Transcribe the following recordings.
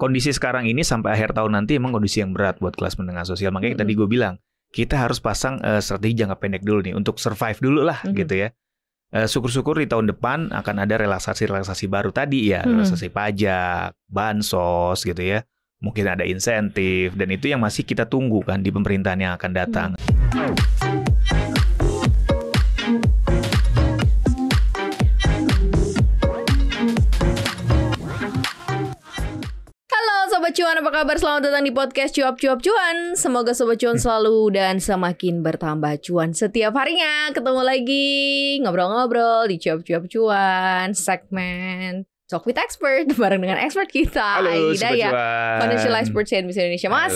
kondisi sekarang ini sampai akhir tahun nanti emang kondisi yang berat buat kelas menengah sosial. Makanya tadi gue bilang kita harus pasang strategi jangka pendek dulu nih untuk survive dulu lah gitu ya. Syukur-syukur di tahun depan akan ada relaksasi baru tadi ya, relaksasi pajak, bansos gitu ya. Mungkin ada insentif dan itu yang masih kita tunggu kan di pemerintahan yang akan datang. Sobat Cuan, apa kabar? Selamat datang di podcast Cuap-Cuap Cuan. Semoga Sobat Cuan selalu dan semakin bertambah cuan setiap harinya. Ketemu lagi ngobrol-ngobrol di Cuap-Cuap Cuan, segmen Talk with Expert bareng dengan expert kita. Halo Sobat Cuan, Financial Expert CNBC Indonesia. Mas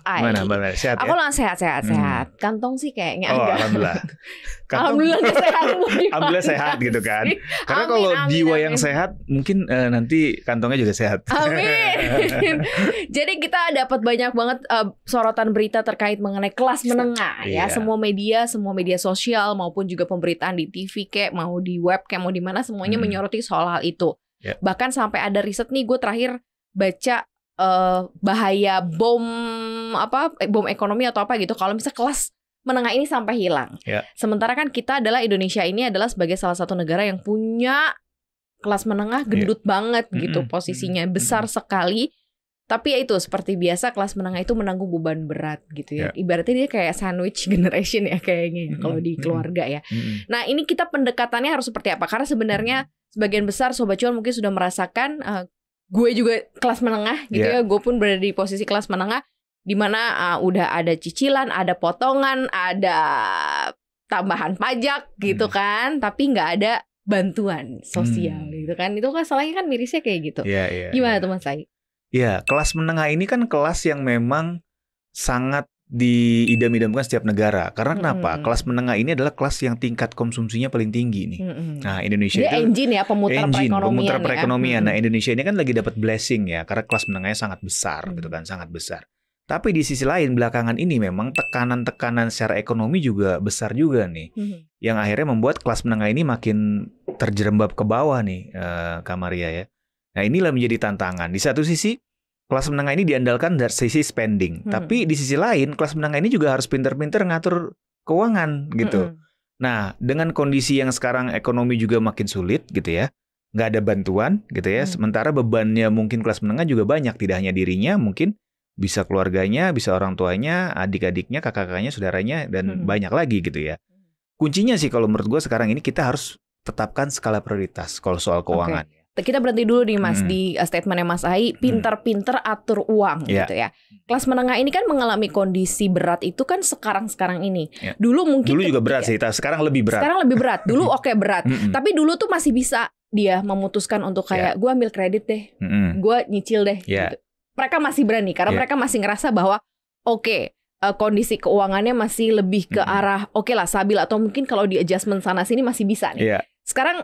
Mana sehat ya? Aku langsung sehat. Kantong sih kayaknya agak. Alhamdulillah. Alhamdulillah sehat. Alhamdulillah sehat gitu kan. Karena kalau jiwa yang sehat mungkin nanti kantongnya juga sehat. Amin. Jadi kita dapat banyak banget sorotan berita terkait mengenai kelas menengah ya. Semua media sosial maupun juga pemberitaan di TV kayak mau di web kayak mau di mana semuanya menyoroti soal hal itu. Bahkan sampai ada riset nih, gue terakhir baca bahaya bom ekonomi atau apa gitu kalau misalnya kelas menengah ini sampai hilang. Sementara kan kita Indonesia ini adalah sebagai salah satu negara yang punya kelas menengah gendut banget gitu, posisinya besar sekali. Tapi ya itu seperti biasa kelas menengah itu menanggung beban berat gitu ya. Ibaratnya dia kayak sandwich generation ya kayaknya kalau di keluarga ya. Nah, ini kita pendekatannya harus seperti apa? Karena sebenarnya sebagian besar Sobat Cuan mungkin sudah merasakan gue juga kelas menengah gitu ya. Gue pun berada di posisi kelas menengah di mana udah ada cicilan, ada potongan, ada tambahan pajak gitu kan, tapi nggak ada bantuan sosial gitu kan. Itu kan salahnya kan mirisnya kayak gitu. Gimana tuh Mas Sai? Ya, kelas menengah ini kan kelas yang memang sangat diidam-idamkan setiap negara. Karena kenapa? Kelas menengah ini adalah kelas yang tingkat konsumsinya paling tinggi nih. Nah, Indonesia dia itu engine ya, pemutar perekonomian. Nah, Indonesia ini kan lagi dapat blessing ya, karena kelas menengahnya sangat besar gitu kan, sangat besar. Tapi di sisi lain belakangan ini memang tekanan-tekanan secara ekonomi juga besar juga nih. Yang akhirnya membuat kelas menengah ini makin terjerembab ke bawah nih, Kak Maria ya. Nah, inilah menjadi tantangan. Di satu sisi, kelas menengah ini diandalkan dari sisi spending. Tapi di sisi lain, kelas menengah ini juga harus pinter-pinter ngatur keuangan gitu. Nah, dengan kondisi yang sekarang ekonomi juga makin sulit gitu ya. Nggak ada bantuan gitu ya. Sementara bebannya mungkin kelas menengah juga banyak. Tidak hanya dirinya, mungkin bisa keluarganya, bisa orang tuanya, adik-adiknya, kakak-kakaknya, saudaranya, dan banyak lagi gitu ya. Kuncinya sih kalau menurut gue sekarang ini kita harus tetapkan skala prioritas kalau soal keuangan. Kita berhenti dulu nih Mas di statementnya Mas Ai, pinter-pinter atur uang gitu ya. Kelas menengah ini kan mengalami kondisi berat itu kan sekarang ini. Dulu juga berat sih, sekarang lebih berat. Sekarang lebih berat. Dulu berat. Tapi dulu tuh masih bisa dia memutuskan untuk kayak gue ambil kredit deh, gue nyicil deh. Gitu. Mereka masih berani karena mereka masih ngerasa bahwa kondisi keuangannya masih lebih ke arah lah stabil atau mungkin kalau di adjustment sana sini masih bisa nih. Sekarang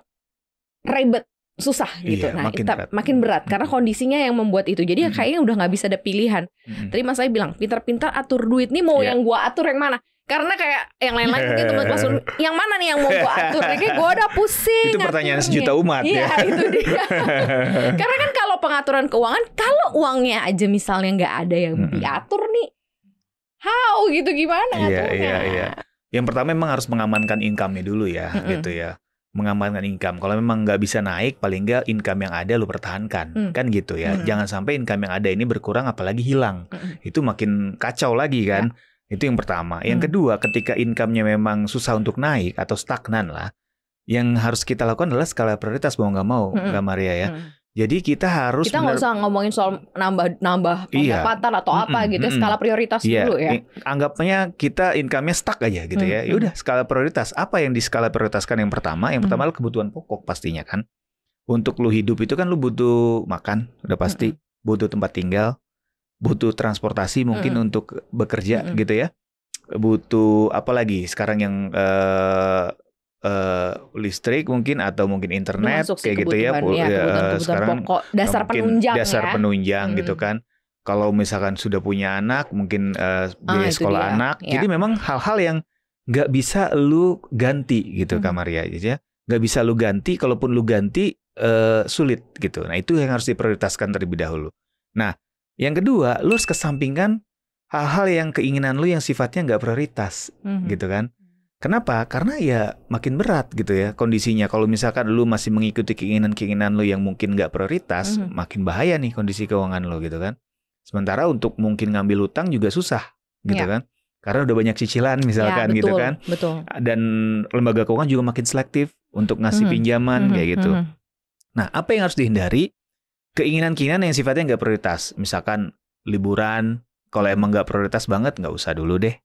ribet. Susah gitu, makin berat karena kondisinya yang membuat itu. Jadi kayaknya udah nggak bisa ada pilihan. Tadi Mas saya bilang pintar-pintar atur duit nih mau yang gua atur yang mana? Karena kayak yang lain-lain mungkin teman kelas yang mana nih yang mau gua atur? Kayak gua udah pusing. Itu pertanyaan sejuta umat ya. Itu dia. Karena kan kalau pengaturan keuangan, kalau uangnya aja misalnya nggak ada yang diatur nih, how gitu gimana ngaturnya? Iya. Yang pertama memang harus mengamankan income-nya dulu ya, gitu ya. Mengamankan income. Kalau memang nggak bisa naik, paling nggak income yang ada lu pertahankan. Kan gitu ya. Jangan sampai income yang ada ini berkurang apalagi hilang. Itu makin kacau lagi kan. Itu yang pertama. Yang kedua, ketika income-nya memang susah untuk naik atau stagnan lah, yang harus kita lakukan adalah skala prioritas mau nggak mau, Kak Maria ya. Jadi kita harus nggak usah ngomongin soal nambah pendapatan atau apa gitu, skala prioritas dulu ya. Anggapnya kita income-nya stuck aja gitu ya. Ya udah skala prioritas. Apa yang di skala prioritaskan yang pertama? Yang pertama adalah kebutuhan pokok pastinya kan. Untuk lu hidup itu kan lu butuh makan, udah pasti, butuh tempat tinggal, butuh transportasi mungkin untuk bekerja gitu ya. Butuh apa lagi? Sekarang yang listrik mungkin atau mungkin internet kayak gitu ya. Sekarang pokok, dasar penunjang gitu kan. Kalau misalkan sudah punya anak mungkin biaya sekolah anak. Jadi memang hal-hal yang nggak bisa lu ganti gitu Kak Maria ya. Nggak bisa lu ganti, kalaupun lu ganti sulit gitu. Nah itu yang harus diprioritaskan terlebih dahulu. Nah Yang kedua, lu harus kesampingkan hal-hal yang keinginan lu yang sifatnya nggak prioritas, gitu kan? Kenapa? Karena ya makin berat gitu ya kondisinya. Kalau misalkan lu masih mengikuti keinginan-keinginan lu yang mungkin nggak prioritas, makin bahaya nih kondisi keuangan lu gitu kan. Sementara untuk mungkin ngambil utang juga susah gitu kan. Karena udah banyak cicilan misalkan betul, gitu kan. Betul. Dan lembaga keuangan juga makin selektif untuk ngasih pinjaman kayak gitu. Nah, apa yang harus dihindari? Keinginan-keinginan yang sifatnya nggak prioritas. Misalkan liburan, kalau emang nggak prioritas banget, nggak usah dulu deh.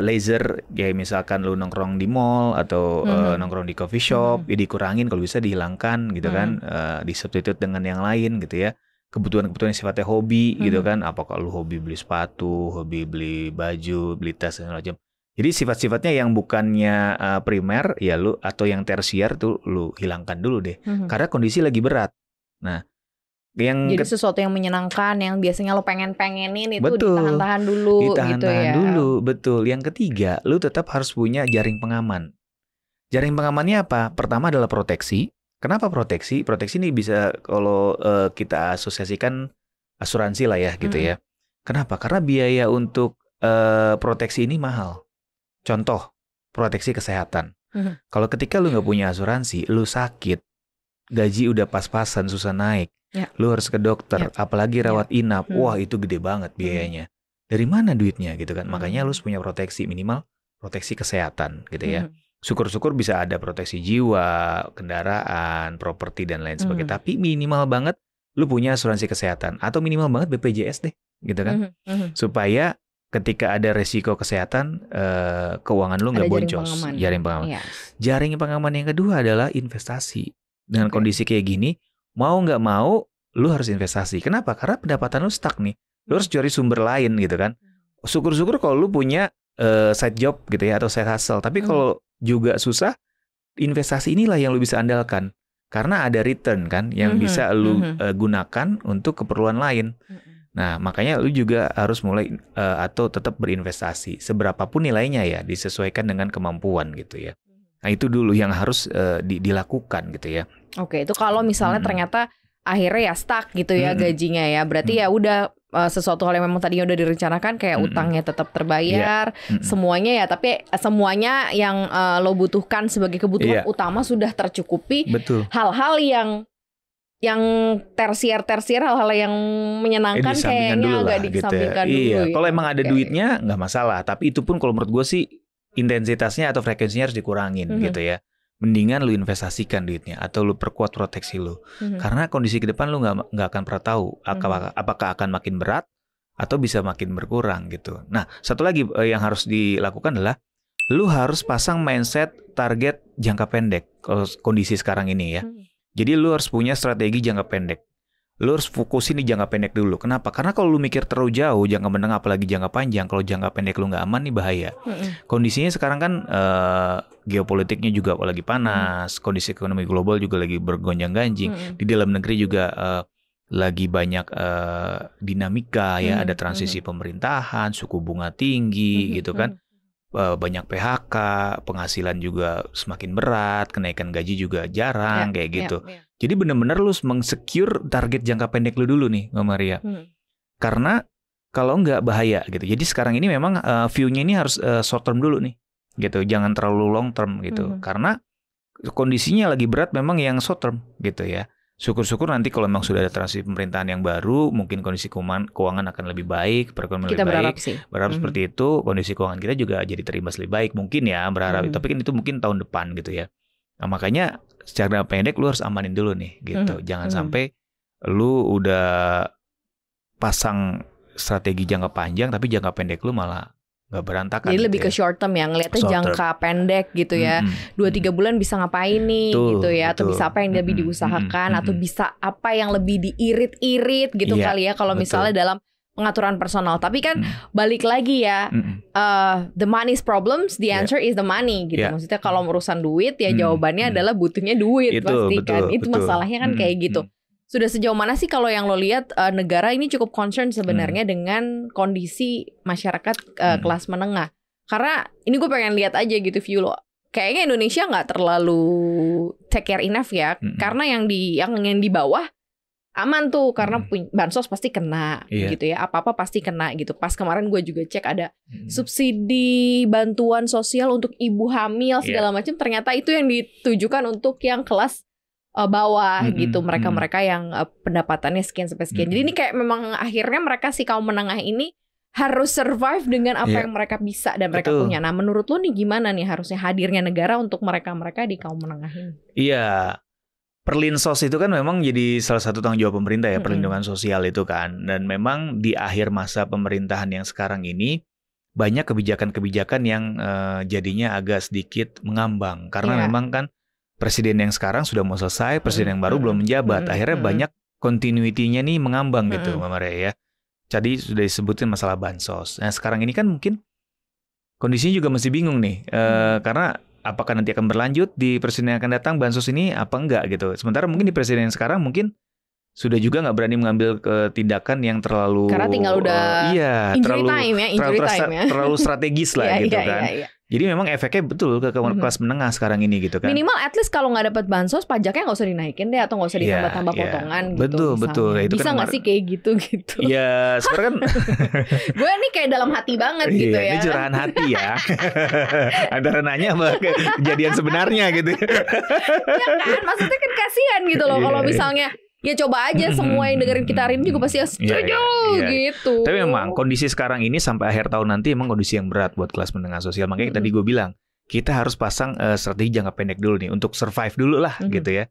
Leisure, kayak misalkan lu nongkrong di mall atau nongkrong di coffee shop, ya dikurangin kalau bisa dihilangkan gitu kan. Disubstitute dengan yang lain gitu ya. Kebutuhan-kebutuhan yang sifatnya hobi gitu kan. Apakah lu hobi beli sepatu, hobi beli baju, beli tas dan macam. Jadi sifat-sifatnya yang bukannya primer ya lu, atau yang tersier tuh lu hilangkan dulu deh. Karena kondisi lagi berat. Nah, jadi sesuatu yang menyenangkan, yang biasanya lo pengen-pengenin itu betul, ditahan-tahan dulu gitu ya. Dulu, betul. Yang ketiga, lu tetap harus punya jaring pengaman. Jaring pengamannya apa? Pertama adalah proteksi. Kenapa proteksi? Proteksi ini bisa kalau kita asosiasikan asuransi lah ya gitu ya. Kenapa? Karena biaya untuk proteksi ini mahal. Contoh, proteksi kesehatan. Kalau ketika lu nggak punya asuransi, lu sakit, gaji udah pas-pasan, susah naik. Lu harus ke dokter, apalagi rawat inap. Wah, itu gede banget biayanya. Dari mana duitnya gitu kan? Makanya lu harus punya proteksi, minimal proteksi kesehatan gitu ya. Syukur-syukur bisa ada proteksi jiwa, kendaraan, properti dan lain sebagainya. Tapi minimal banget lu punya asuransi kesehatan atau minimal banget BPJS deh, gitu kan? Supaya ketika ada resiko kesehatan, keuangan lu nggak boncos. Jaring pengaman. Jaring pengaman yang kedua adalah investasi. Dengan kondisi kayak gini, mau nggak mau, lu harus investasi. Kenapa? Karena pendapatan lu stuck nih. Lu harus cari sumber lain gitu kan. Syukur-syukur kalau lu punya side job gitu ya, atau side hustle. Tapi kalau juga susah, investasi inilah yang lu bisa andalkan. Karena ada return kan, yang bisa lu gunakan untuk keperluan lain. Nah, makanya lu juga harus mulai atau tetap berinvestasi. Seberapapun nilainya ya, disesuaikan dengan kemampuan gitu ya. Nah, itu dulu yang harus dilakukan gitu ya. Oke, itu kalau misalnya ternyata akhirnya ya stuck gitu ya gajinya ya. Berarti ya udah sesuatu hal yang memang tadinya udah direncanakan kayak utangnya tetap terbayar, semuanya ya. Tapi semuanya yang lo butuhkan sebagai kebutuhan utama sudah tercukupi. Betul. Hal-hal yang tersier, hal-hal yang menyenangkan kayaknya agak dikesampingkan gitu ya. dulu. Iya, kalau emang ada duitnya nggak masalah. Tapi itu pun kalau menurut gue sih intensitasnya atau frekuensinya harus dikurangin gitu ya. Mendingan lu investasikan duitnya atau lu perkuat proteksi lu. Karena kondisi ke depan lu nggak akan pernah tahu apakah akan makin berat atau bisa makin berkurang gitu. Nah, satu lagi yang harus dilakukan adalah lu harus pasang mindset target jangka pendek kalau kondisi sekarang ini ya. Jadi lu harus punya strategi jangka pendek. Lu harus fokusin di jangka pendek dulu. Kenapa? Karena kalau lu mikir terlalu jauh, jangka menengah apalagi jangka panjang, kalau jangka pendek lu nggak aman nih bahaya. Kondisinya sekarang kan geopolitiknya juga lagi panas, kondisi ekonomi global juga lagi bergonjang-ganjing. Di dalam negeri juga lagi banyak dinamika ya, ada transisi pemerintahan, suku bunga tinggi gitu kan. Banyak PHK, penghasilan juga semakin berat, kenaikan gaji juga jarang kayak gitu. Jadi benar-benar lu meng-secure target jangka pendek lu dulu nih, Mbak Maria. Karena kalau nggak bahaya gitu. Jadi sekarang ini memang view-nya ini harus short term dulu nih, gitu. Jangan terlalu long term gitu. Karena kondisinya lagi berat memang yang short term gitu ya. Syukur-syukur nanti kalau memang sudah ada transisi pemerintahan yang baru, mungkin kondisi keuangan akan lebih baik, perekonomian lebih baik. Berharap seperti itu, kondisi keuangan kita juga jadi terimbas lebih baik. Mungkin ya, berharap. Tapi kan itu mungkin tahun depan gitu ya. Nah, makanya secara pendek lu harus amanin dulu nih gitu. Jangan sampai lu udah pasang strategi jangka panjang, tapi jangka pendek lu malah nggak berantakan. Jadi gitu lebih ke short term ya, ngeliatnya jangka pendek gitu ya. 2-3 bulan bisa ngapain nih gitu ya. Atau bisa apa yang lebih diusahakan. Atau bisa apa yang lebih diirit-irit gitu kali ya. Kalau misalnya dalam pengaturan personal. Tapi kan balik lagi ya, the money's problems, the answer is the money gitu. Maksudnya kalau urusan duit ya jawabannya adalah butuhnya duit pasti kan. Itu masalahnya kan kayak gitu. Sudah sejauh mana sih kalau yang lo lihat negara ini cukup concern sebenarnya dengan kondisi masyarakat kelas menengah? Karena ini gue pengen lihat aja gitu view lo. Kayaknya Indonesia nggak terlalu take care enough ya. Karena yang di bawah aman tuh karena bansos pasti kena gitu ya, apa-apa pasti kena gitu. Pas kemarin gue juga cek ada subsidi bantuan sosial untuk ibu hamil segala macam, ternyata itu yang ditujukan untuk yang kelas bawah gitu, mereka-mereka yang pendapatannya sekian sampai sekian. Jadi ini kayak memang akhirnya mereka si kaum menengah ini harus survive dengan apa yang mereka bisa dan mereka punya. Nah, menurut lu nih gimana nih harusnya hadirnya negara untuk mereka-mereka di kaum menengah ini? Iya. Perlinsos itu kan memang jadi salah satu tanggung jawab pemerintah ya, perlindungan sosial itu kan. Dan memang di akhir masa pemerintahan yang sekarang ini banyak kebijakan-kebijakan yang jadinya agak sedikit mengambang. Karena memang kan presiden yang sekarang sudah mau selesai, presiden yang baru belum menjabat. Akhirnya banyak continuity-nya nih mengambang gitu, Mama Maria ya. Jadi sudah disebutin masalah bansos. Nah sekarang ini kan mungkin kondisinya juga masih bingung nih. Karena apakah nanti akan berlanjut di presiden yang akan datang bansos ini apa enggak gitu. Sementara mungkin di presiden yang sekarang mungkin sudah juga nggak berani mengambil tindakan yang terlalu karena tinggal udah terlalu strategis lah gitu kan. Jadi memang efeknya betul ke kelas menengah sekarang ini gitu kan. Minimal at least kalau nggak dapat bansos pajaknya nggak usah dinaikin deh atau nggak usah ditambah-tambah potongan gitu. Betul. Itu bisa nggak sih kayak gitu? Ya sebenarnya kan. Gue nih kayak dalam hati banget gitu ya. Ini curahan hati ya. Antara nanya sama kejadian sebenarnya gitu. Ya kan, maksudnya kan kasihan gitu loh kalau misalnya. Ya coba aja semua yang dengerin kita hari ini juga pasti setuju gitu. Tapi memang kondisi sekarang ini sampai akhir tahun nanti emang kondisi yang berat buat kelas menengah sosial. Makanya tadi gue bilang kita harus pasang strategi jangka pendek dulu nih untuk survive dulu lah gitu ya.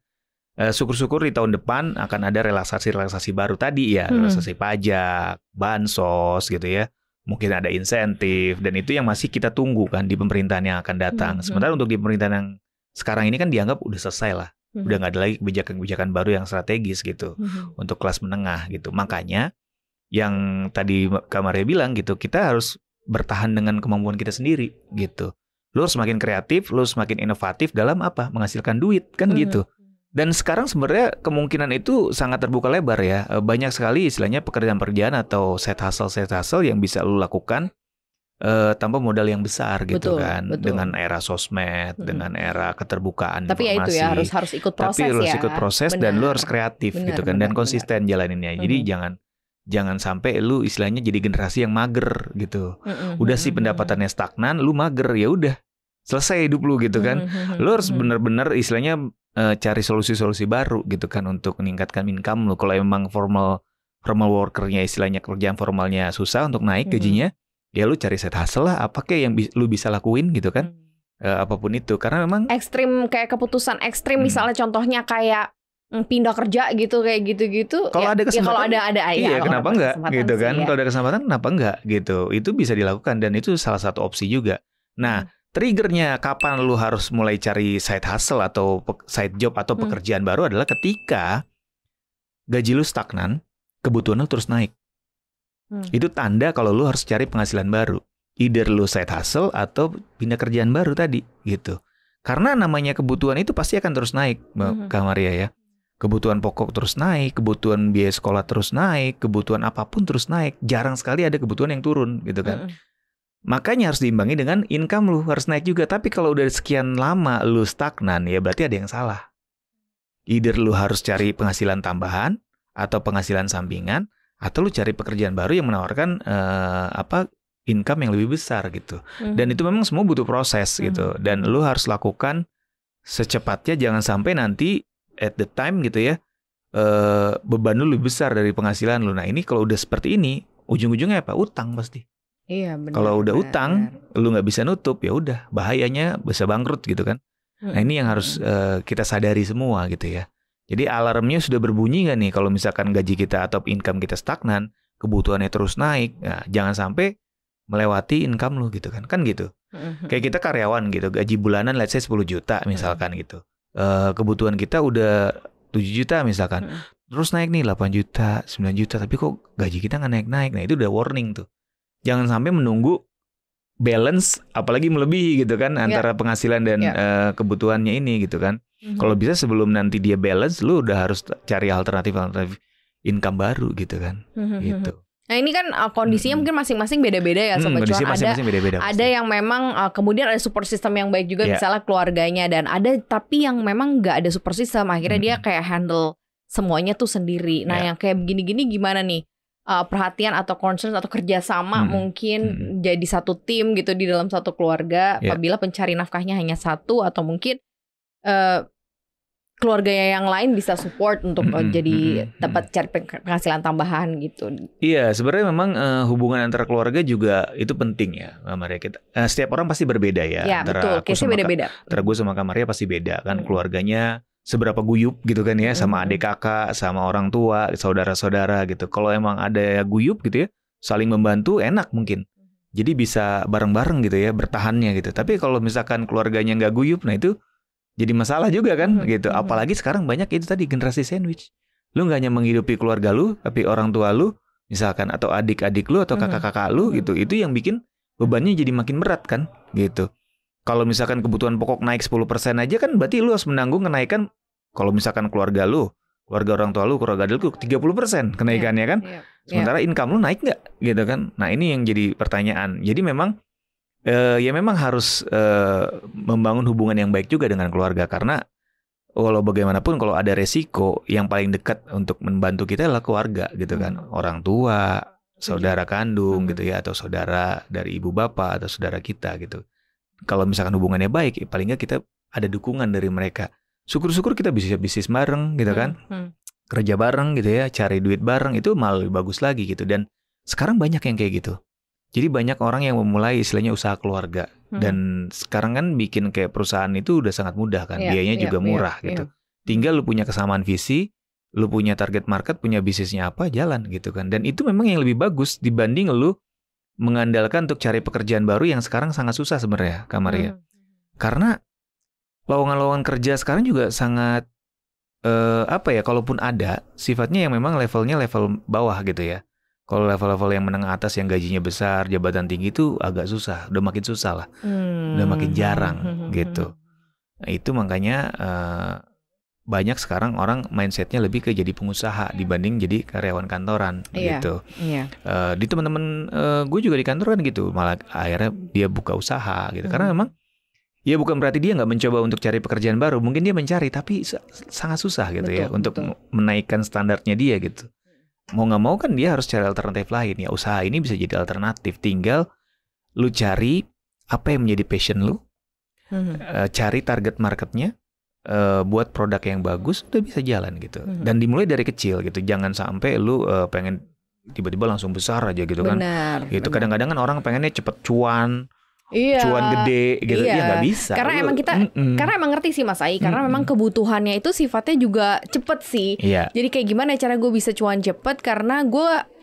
Syukur-syukur di tahun depan akan ada relaksasi baru tadi ya, relaksasi pajak, bansos gitu ya. Mungkin ada insentif dan itu yang masih kita tunggu kan di pemerintahan yang akan datang. Sementara untuk di pemerintahan yang sekarang ini kan dianggap udah selesai lah. Udah nggak ada lagi kebijakan-kebijakan baru yang strategis gitu untuk kelas menengah gitu. Makanya yang tadi Kak Maria bilang gitu, kita harus bertahan dengan kemampuan kita sendiri gitu. Lu harus semakin kreatif, lu harus semakin inovatif dalam apa? Menghasilkan duit kan gitu. Dan sekarang sebenarnya kemungkinan itu sangat terbuka lebar ya. Banyak sekali istilahnya pekerjaan-pekerjaan atau side hustle yang bisa lu lakukan tanpa modal yang besar gitu betul. Dengan era sosmed, dengan era keterbukaan tapi informasi. Tapi ya itu ya harus ikut proses. Tapi harus ikut proses dan lu harus kreatif gitu kan dan konsisten jalaninnya. Jadi jangan sampai lu istilahnya jadi generasi yang mager gitu. Udah sih pendapatannya stagnan, lu mager ya udah selesai hidup lu gitu kan. Lu harus benar-benar istilahnya cari solusi-solusi baru gitu kan untuk meningkatkan income lu. Kalau emang formal workernya istilahnya kerjaan formalnya susah untuk naik gajinya. Ya lu cari side hustle lah, apa kayak yang lu bisa lakuin gitu kan, apapun itu, karena memang ekstrim kayak keputusan ekstrim misalnya contohnya kayak pindah kerja gitu kayak gitu-gitu. Kalau ada kesempatan, iya kenapa enggak gitu kan? Ya. Kalau ada kesempatan kenapa enggak gitu? Itu bisa dilakukan dan itu salah satu opsi juga. Nah, triggernya kapan lu harus mulai cari side hustle atau side job atau pekerjaan baru adalah ketika gaji lu stagnan, kebutuhan lu terus naik. Itu tanda kalau lu harus cari penghasilan baru. Either lu side hustle atau pindah kerjaan baru tadi gitu. Karena namanya kebutuhan itu pasti akan terus naik, Kak Maria ya. Kebutuhan pokok terus naik, kebutuhan biaya sekolah terus naik, kebutuhan apapun terus naik. Jarang sekali ada kebutuhan yang turun gitu kan. Makanya harus diimbangi dengan income lu harus naik juga. Tapi kalau udah sekian lama lu stagnan ya berarti ada yang salah. Either lu harus cari penghasilan tambahan atau penghasilan sampingan, atau lu cari pekerjaan baru yang menawarkan income yang lebih besar gitu. Dan itu memang semua butuh proses gitu. Dan lu harus lakukan secepatnya, jangan sampai nanti at the time gitu ya beban lu lebih besar dari penghasilan lu. Nah ini kalau udah seperti ini ujung-ujungnya apa? Utang pasti. Iya benar. Kalau udah utang lu nggak bisa nutup ya udah bahayanya bisa bangkrut gitu kan. Nah ini yang harus kita sadari semua gitu ya. Jadi alarmnya sudah berbunyi nggak nih kalau misalkan gaji kita atau income kita stagnan, kebutuhannya terus naik, nah, jangan sampai melewati income lu gitu kan gitu. Kayak kita karyawan gitu, gaji bulanan let's say 10 juta misalkan gitu. Kebutuhan kita udah 7 juta misalkan, terus naik nih 8 juta, 9 juta, tapi kok gaji kita nggak naik-naik, nah itu udah warning tuh. Jangan sampai menunggu balance, apalagi melebihi gitu kan antara penghasilan dan kebutuhannya ini gitu kan. Kalau bisa sebelum nanti dia balance, lu udah harus cari alternatif income baru gitu kan. Gitu. Nah ini kan kondisinya mungkin masing-masing beda-beda ya Sobat Cuan. Ada yang memang kemudian ada support system yang baik juga misalnya keluarganya, dan ada tapi yang memang nggak ada support system, akhirnya dia kayak handle semuanya tuh sendiri. Nah yang kayak begini-gini gimana nih? Perhatian atau concern atau kerjasama mungkin jadi satu tim gitu di dalam satu keluarga. Apabila pencari nafkahnya hanya satu atau mungkin keluarga yang lain bisa support untuk jadi dapat cari penghasilan tambahan gitu. Iya, sebenarnya memang hubungan antara keluarga juga itu penting ya, Maria. Setiap orang pasti berbeda ya. Iya betul, case-nya beda-beda. Antara gue sama Maria pasti beda kan, keluarganya seberapa guyup gitu kan ya, sama adik kakak, sama orang tua, saudara-saudara gitu. Kalau emang ada guyup gitu ya, saling membantu enak mungkin. Jadi bisa bareng-bareng gitu ya, bertahannya gitu. Tapi kalau misalkan keluarganya nggak guyup, nah itu jadi masalah juga kan gitu. Apalagi sekarang banyak itu tadi generasi sandwich. Lu nggak hanya menghidupi keluarga lu, tapi orang tua lu misalkan, atau adik-adik lu atau kakak-kakak lu gitu. Itu yang bikin bebannya jadi makin berat kan gitu. Kalau misalkan kebutuhan pokok naik 10% aja kan berarti lu harus menanggung kenaikan. Kalau misalkan keluarga lu, keluarga orang tua lu, keluarga adik lu 30% kenaikannya kan. Sementara income lu naik nggak gitu kan. Nah ini yang jadi pertanyaan. Jadi memang ya memang harus membangun hubungan yang baik juga dengan keluarga. Karena walau bagaimanapun kalau ada resiko, yang paling dekat untuk membantu kita adalah keluarga gitu kan. Orang tua, saudara kandung gitu ya, atau saudara dari ibu bapak atau saudara kita gitu. Kalau misalkan hubungannya baik, paling nggak kita ada dukungan dari mereka. Syukur-syukur kita bisa bisnis bareng gitu kan. Kerja bareng gitu ya, cari duit bareng, itu malah lebih bagus lagi gitu. Dan sekarang banyak yang kayak gitu. Jadi banyak orang yang memulai istilahnya usaha keluarga. Dan sekarang kan bikin kayak perusahaan itu udah sangat mudah kan. Biayanya juga murah gitu. Tinggal lu punya kesamaan visi, lu punya target market, punya bisnisnya apa, jalan gitu kan. Dan itu memang yang lebih bagus dibanding lu mengandalkan untuk cari pekerjaan baru yang sekarang sangat susah sebenarnya, Kak Maria. Karena lowongan-lowongan kerja sekarang juga sangat kalaupun ada, sifatnya yang memang levelnya level bawah gitu ya. Kalau level-level yang menengah atas yang gajinya besar, jabatan tinggi itu agak susah, udah makin susah lah. Udah makin jarang gitu. Nah, itu makanya banyak sekarang orang mindsetnya lebih ke jadi pengusaha dibanding jadi karyawan kantoran gitu. Di teman-teman gue juga di kantor kan gitu, malah akhirnya dia buka usaha gitu. Karena memang ya bukan berarti dia nggak mencoba untuk cari pekerjaan baru, mungkin dia mencari tapi sangat susah gitu untuk menaikkan standarnya dia gitu. Mau nggak mau kan dia harus cari alternatif lain ya. Usaha ini bisa jadi alternatif, tinggal lu cari apa yang menjadi passion lu, cari target marketnya. Buat produk yang bagus udah bisa jalan gitu. Dan dimulai dari kecil gitu. Jangan sampai lu pengen tiba-tiba langsung besar aja gitu kan. Gitu. Kadang-kadang kan orang pengennya cepet cuan. Cuan gede gitu. Ya nggak bisa. Karena emang kita karena emang ngerti sih Mas Ai. Karena memang kebutuhannya itu sifatnya juga cepet sih. Jadi kayak gimana cara gue bisa cuan cepet, karena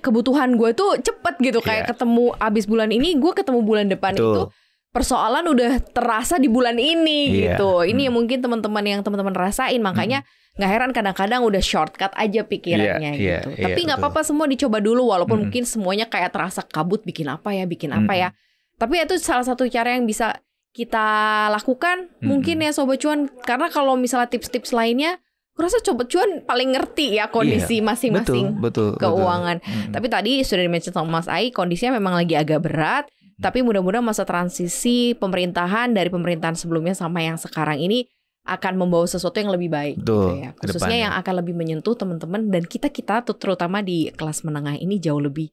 kebutuhan gue tuh cepet gitu. Kayak ketemu abis bulan ini, gue ketemu bulan depan itu. Persoalan udah terasa di bulan ini gitu. Ini yang mungkin teman-teman rasain. Makanya nggak heran kadang-kadang udah shortcut aja pikirannya gitu. Tapi nggak apa-apa, semua dicoba dulu. Walaupun mungkin semuanya kayak terasa kabut, bikin apa ya. Tapi itu salah satu cara yang bisa kita lakukan mungkin ya Sobat Cuan. Karena kalau misalnya tips-tips lainnya, aku rasa Sobat Cuan paling ngerti ya kondisi masing-masing keuangan. Tapi tadi sudah di-mention sama Mas Ai, kondisinya memang lagi agak berat. Tapi mudah-mudahan masa transisi dari pemerintahan sebelumnya sama yang sekarang ini akan membawa sesuatu yang lebih baik gitu ya. Khususnya yang akan lebih menyentuh teman-teman dan kita terutama di kelas menengah ini jauh lebih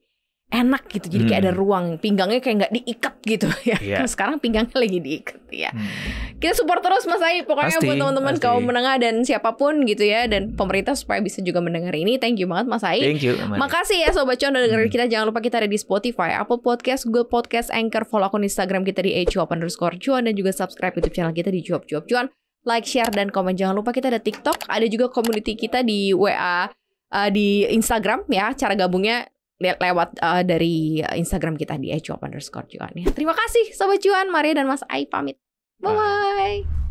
enak gitu. Jadi kayak ada ruang, pinggangnya kayak nggak diikat gitu ya. Sekarang pinggangnya lagi diikat ya. Kita support terus Mas Ai pokoknya buat teman-teman kaum menengah dan siapapun gitu ya, dan pemerintah supaya bisa juga mendengar ini. Thank you banget Mas Ai. Thank you. Makasih ya Sobat Cuan udah dengerin kita. Jangan lupa kita ada di Spotify, Apple Podcast, Google Podcast, Anchor. Follow akun Instagram kita di @cuap_cuan dan juga subscribe YouTube channel kita di Cuap Cuan. Like, share dan komen. Jangan lupa kita ada TikTok, ada juga community kita di WA, di Instagram ya. Cara gabungnya lewat dari Instagram kita di @cuap_cuan ya. Terima kasih Sobat Cuan, Maria dan Mas Ai pamit. Bye-bye.